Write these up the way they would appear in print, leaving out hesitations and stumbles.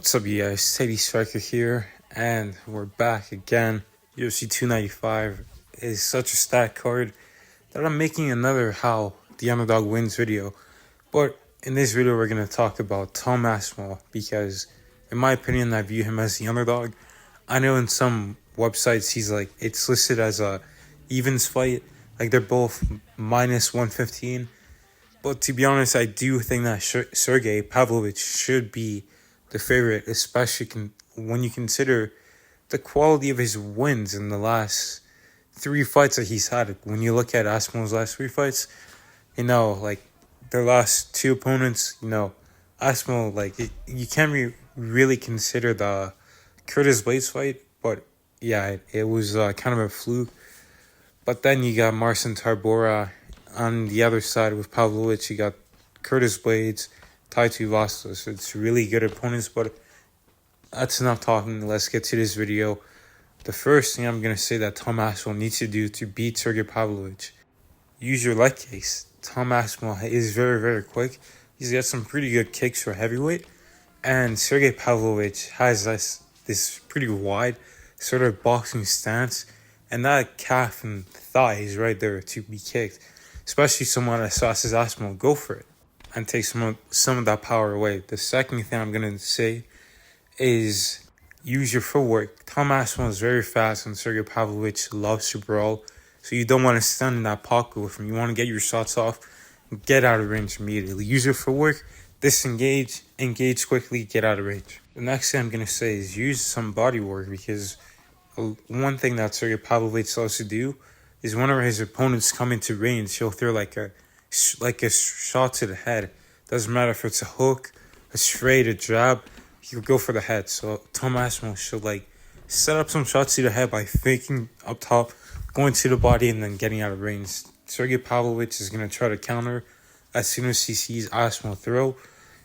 What's up, you guys? Teddy Striker here, and we're back again. UFC 295 is such a stat card that I'm making another How the Underdog Wins video. But in this video, we're going to talk about Tom Aspinall because, in my opinion, I view him as the underdog. I know in some websites it's listed as a evens fight, like they're both minus 115. But to be honest, I do think that Sergei Pavlovich should be the favorite, especially when you consider the quality of his wins in the last three fights that he's had. When you look at Aspinall's last three fights, like their last two opponents, Aspinall, you can't really consider the Curtis Blades fight, but yeah, it was kind of a fluke. But then you got Marcin Tybura on the other side with Pavlovich. You got Curtis Blades, Taitu Vastos. It's really good opponents, but that's enough talking. Let's get to this video. The first thing I'm going to say that Tom Aspinall needs to do to beat Sergei Pavlovich, use your leg kicks. Tom Aspinall is very, very quick. He's got some pretty good kicks for heavyweight. And Sergei Pavlovich has this pretty wide sort of boxing stance. And that calf and thigh is right there to be kicked. Especially someone as fast as Aspinall, go for it and take some of that power away. The second thing I'm going to say is use your footwork. Tom Aspinall is very fast and Sergei Pavlovich loves to brawl. So you don't want to stand in that pocket with him. You want to get your shots off and get out of range immediately. Use your footwork, disengage, engage quickly, get out of range. The next thing I'm going to say is use some body work, because one thing that Sergei Pavlovich loves to do is whenever his opponents come into range, he'll throw like a shot to the head. Doesn't matter if it's a hook, a straight, a jab, he'll go for the head. So Tom Aspinall should set up some shots to the head by faking up top, going to the body, and then getting out of range. Sergei Pavlovich is going to try to counter as soon as he sees Aspinall throw.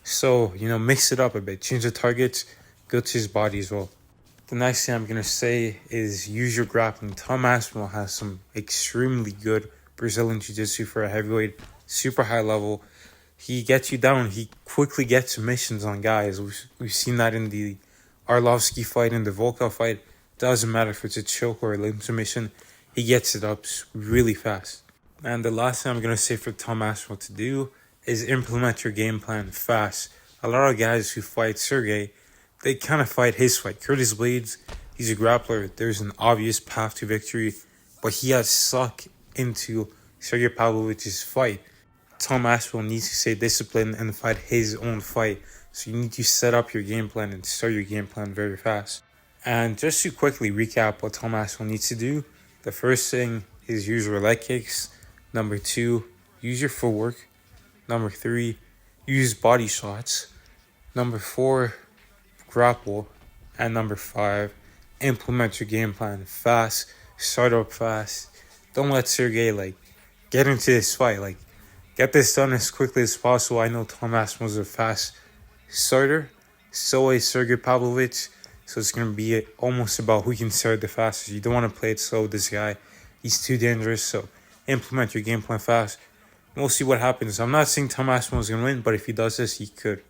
So, mix it up a bit. Change the targets, go to his body as well. The next thing I'm going to say is use your grappling. Tom Aspinall has some extremely good Brazilian Jiu-Jitsu for a heavyweight, super high level. He gets you down. He quickly gets submissions on guys. We've seen that in the Arlovski fight and the Volkov fight. Doesn't matter if it's a choke or a limb submission. He gets it up really fast. And the last thing I'm going to say for Tom Aspinall to do is implement your game plan fast. A lot of guys who fight Sergei, they kind of fight his fight. Curtis Blades, he's a grappler. There's an obvious path to victory, but he has sucked into Sergei Pavlovich's fight. Tom Aspinall needs to stay disciplined and fight his own fight. So you need to set up your game plan and start your game plan very fast. And just to quickly recap what Tom Aspinall needs to do, the first thing is use your leg kicks. Number 2, use your footwork. Number 3, use body shots. Number 4, grapple. And number 5, implement your game plan fast. Start up fast. Don't let Sergei get into this fight. Get this done as quickly as possible. I know Tom Aspinall is a fast starter. So is Sergei Pavlovich. So it's going to be almost about who can start the fastest. You don't want to play it slow with this guy. He's too dangerous. So implement your game plan fast. We'll see what happens. I'm not saying Tom Aspinall is going to win, but if he does this, he could.